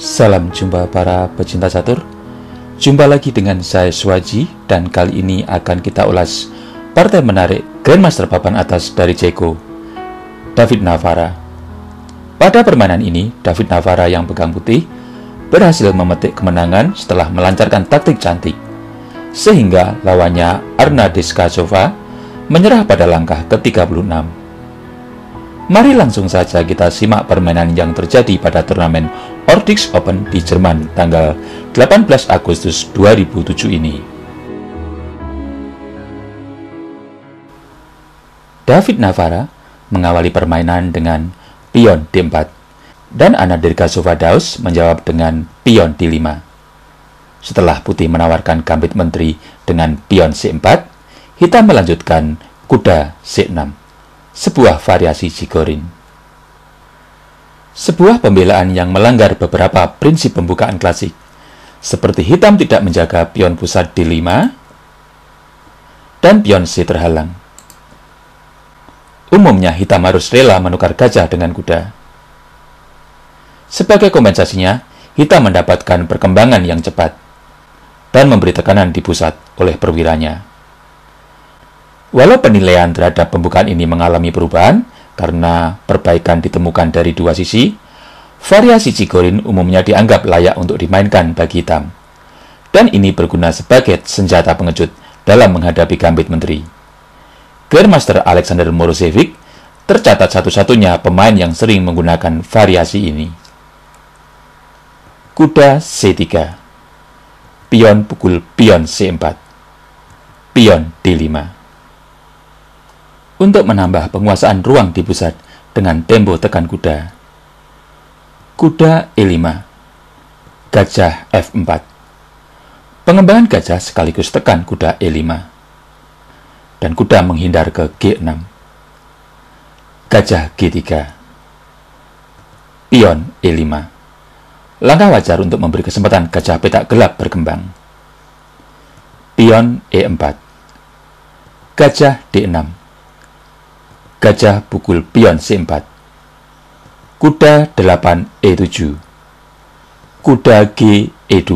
Salam jumpa para pecinta catur. Jumpa lagi dengan saya Swaji, dan kali ini akan kita ulas partai menarik Grandmaster papan atas dari Ceko, David Navara. Pada permainan ini, David Navara yang pegang putih berhasil memetik kemenangan setelah melancarkan taktik cantik, sehingga lawannya Arna Deskachova menyerah pada langkah ke-36. Mari langsung saja kita simak permainan yang terjadi pada turnamen Nordics Open di Jerman tanggal 18 Agustus 2007 ini. David Navara mengawali permainan dengan pion D4 dan Anna Deskachova menjawab dengan pion D5. Setelah putih menawarkan gambit menteri dengan pion C4, hitam melanjutkan kuda C6. Sebuah variasi Chigorin. Sebuah pembelaan yang melanggar beberapa prinsip pembukaan klasik, seperti hitam tidak menjaga pion pusat D5 dan pion C terhalang. Umumnya hitam harus rela menukar gajah dengan kuda. Sebagai kompensasinya, hitam mendapatkan perkembangan yang cepat dan memberi tekanan di pusat oleh perwiranya. Walau penilaian terhadap pembukaan ini mengalami perubahan karena perbaikan ditemukan dari dua sisi, variasi Chigorin umumnya dianggap layak untuk dimainkan bagi hitam. Dan ini berguna sebagai senjata pengejut dalam menghadapi gambit menteri. Grandmaster Alexander Morosevic tercatat satu-satunya pemain yang sering menggunakan variasi ini. Kuda C3, pion pukul pion C4, pion D5. Untuk menambah penguasaan ruang di pusat dengan tempo tekan kuda. Kuda E5, gajah F4. Pengembangan gajah sekaligus tekan kuda E5. Dan kuda menghindar ke G6. Gajah G3. Pion E5. Langkah wajar untuk memberi kesempatan gajah petak gelap berkembang. Pion E4. Gajah D6. Gajah pukul pion C4. Kuda 8 E7. Kuda G E2.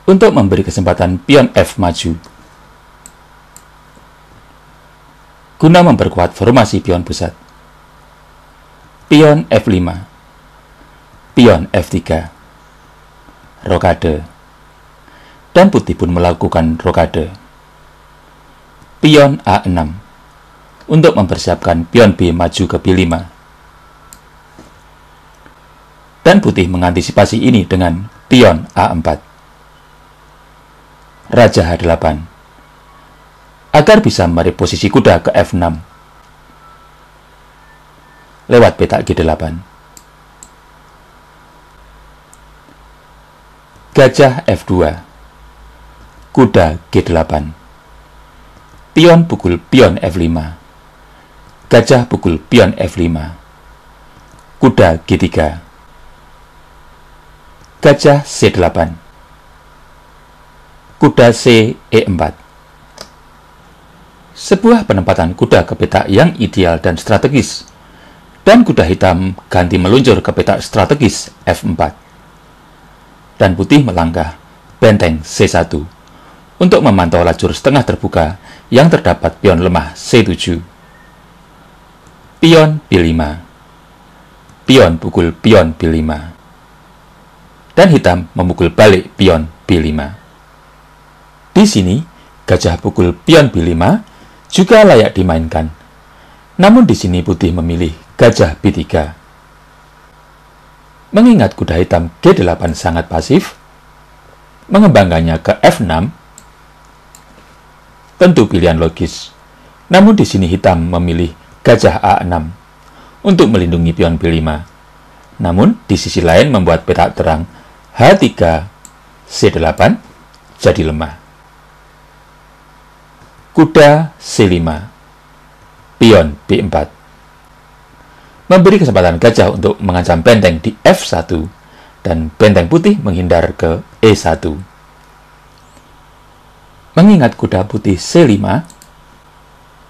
Untuk memberi kesempatan pion F maju, guna memperkuat formasi pion pusat. Pion F5. Pion F3. Rokade. Dan putih pun melakukan rokade. Pion A6 untuk mempersiapkan pion B maju ke B5. Dan putih mengantisipasi ini dengan pion A4. Raja H8 agar bisa mereposisi kuda ke F6 lewat petak G8. Gajah F2. Kuda G8. Pion pukul pion F5. Gajah pukul pion F5. Kuda G3. Gajah C8. Kuda C E4. Sebuah penempatan kuda ke petak yang ideal dan strategis. Dan kuda hitam ganti meluncur ke petak strategis F4. Dan putih melangkah benteng C1 untuk memantau lajur setengah terbuka yang terdapat pion lemah C7. Pion B5. Pion pukul pion B5. Dan hitam memukul balik pion B5. Di sini, gajah pukul pion B5 juga layak dimainkan. Namun di sini putih memilih gajah B3. Mengingat kuda hitam G8 sangat pasif, mengembangkannya ke F6 tentu pilihan logis. Namun di sini hitam memilih gajah A6 untuk melindungi pion B5. Namun di sisi lain membuat petak terang H3 C8 jadi lemah. Kuda C5. Pion B4. Memberi kesempatan gajah untuk mengancam benteng di F1 dan benteng putih menghindar ke E1. Mengingat kuda putih C5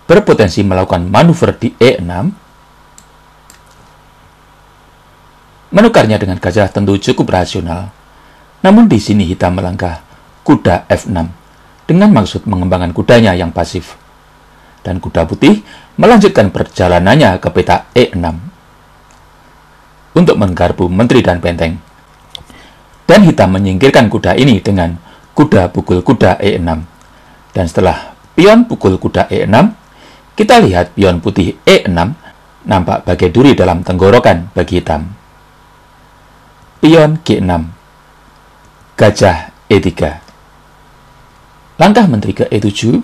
berpotensi melakukan manuver di E6, Menukarnya dengan gajah tentu cukup rasional. Namun di sini hitam melangkah kuda F6 dengan maksud mengembangkan kudanya yang pasif. Dan kuda putih melanjutkan perjalanannya ke peta E6 untuk menggarpu menteri dan benteng. Dan hitam menyingkirkan kuda ini dengan kuda pukul kuda E6. Dan setelah pion pukul kuda E6, kita lihat pion putih E6 nampak bagai duri dalam tenggorokan bagi hitam. Pion G6, gajah E3. Langkah menteri ke E7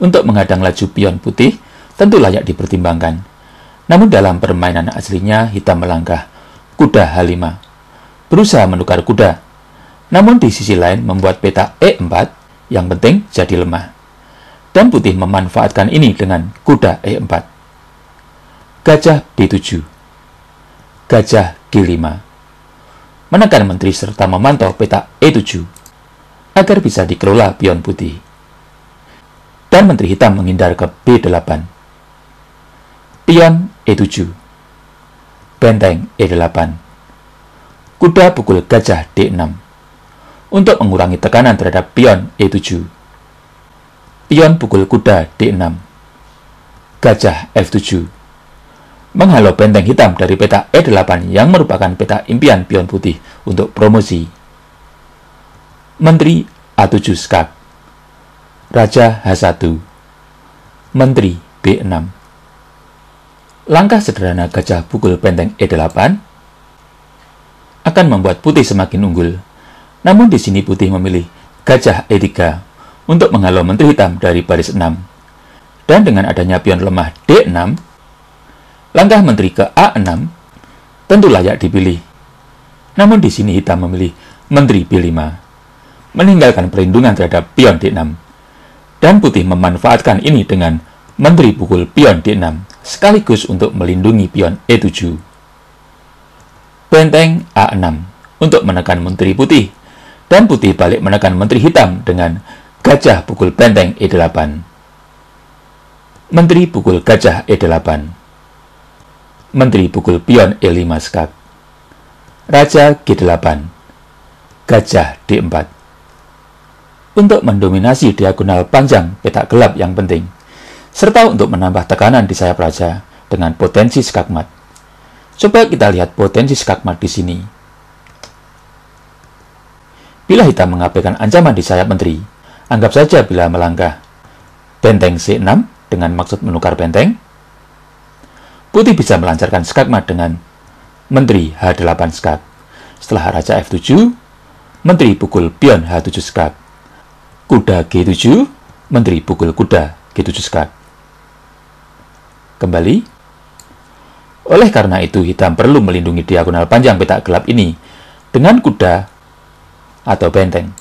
untuk menghadang laju pion putih tentu layak dipertimbangkan. Namun dalam permainan aslinya hitam melangkah kuda H5, berusaha menukar kuda. Namun di sisi lain membuat peta E4 yang penting jadi lemah. Dan putih memanfaatkan ini dengan kuda E4. Gajah B7, gajah G5. Menekan menteri serta memantau peta E7 agar bisa dikelola pion putih. Dan menteri hitam menghindar ke B8. Pion E7, benteng E8. Kuda pukul gajah D6 untuk mengurangi tekanan terhadap pion E7. Pion pukul kuda D6, gajah F7. Menghalau benteng hitam dari peta E8 yang merupakan peta impian pion putih untuk promosi. Menteri A7 skak, raja H1, menteri B6. Langkah sederhana gajah pukul benteng E8 akan membuat putih semakin unggul. Namun di sini putih memilih gajah E3 untuk menghalau menteri hitam dari baris 6. Dan dengan adanya pion lemah D6, langkah menteri ke A6 tentu layak dipilih. Namun di sini hitam memilih menteri B5, meninggalkan perlindungan terhadap pion D6. Dan putih memanfaatkan ini dengan menteri pukul pion D6 sekaligus untuk melindungi pion E7. Benteng A6 untuk menekan menteri putih, dan putih balik menekan menteri hitam dengan gajah pukul benteng E8. Menteri pukul gajah E8. Menteri pukul pion E5 skak. Raja G8. Gajah D4. Untuk mendominasi diagonal panjang peta gelap yang penting, serta untuk menambah tekanan di sayap raja dengan potensi skakmat. Coba kita lihat potensi skakmat di sini. Bila hitam mengabaikan ancaman di sayap menteri, anggap saja bila melangkah benteng C6 dengan maksud menukar benteng, putih bisa melancarkan skakmat dengan menteri H8 skak. Setelah raja F7, menteri pukul pion H7 skak. Kuda G7, menteri pukul kuda G7 skak. Kembali. Oleh karena itu, hitam perlu melindungi diagonal panjang peta gelap ini dengan kuda atau benteng.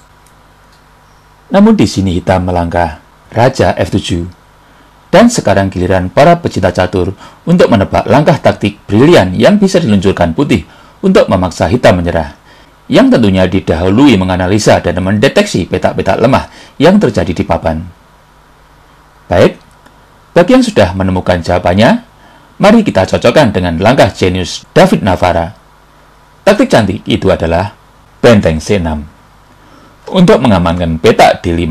Namun di sini hitam melangkah raja F7. Dan sekarang giliran para pecinta catur untuk menebak langkah taktik brilian yang bisa diluncurkan putih untuk memaksa hitam menyerah, yang tentunya didahului menganalisa dan mendeteksi peta-peta lemah yang terjadi di papan. Baik, bagi yang sudah menemukan jawabannya, mari kita cocokkan dengan langkah jenius David Navarra. Taktik cantik itu adalah benteng C6 untuk mengamankan peta D5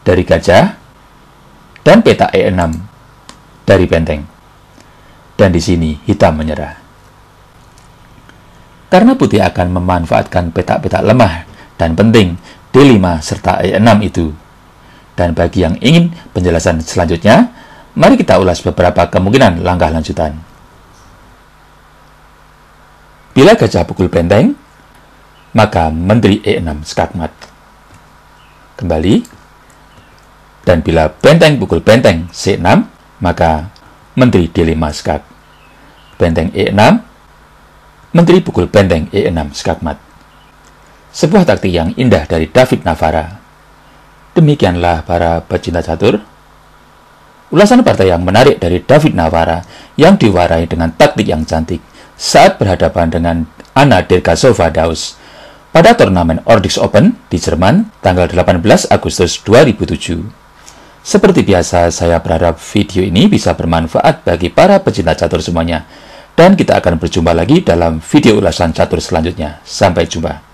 dari gajah dan peta E6 dari benteng. Dan di sini hitam menyerah. Karena putih akan memanfaatkan peta-peta lemah dan penting D5 serta E6 itu. Dan bagi yang ingin penjelasan selanjutnya, mari kita ulas beberapa kemungkinan langkah lanjutan. Bila gajah pukul benteng, maka menteri E6 skakmat. Kembali. Dan bila benteng pukul benteng C6, maka menteri D5 skak. Benteng E6, menteri pukul benteng E6 skakmat. Sebuah taktik yang indah dari David Navarra. Demikianlah para pecinta catur, ulasan partai yang menarik dari David Navarra yang diwarai dengan taktik yang cantik saat berhadapan dengan Anna Dergasova Daus pada turnamen Nordics Open di Jerman tanggal 18 Agustus 2007. Seperti biasa, saya berharap video ini bisa bermanfaat bagi para pecinta catur semuanya. Dan kita akan berjumpa lagi dalam video ulasan catur selanjutnya. Sampai jumpa.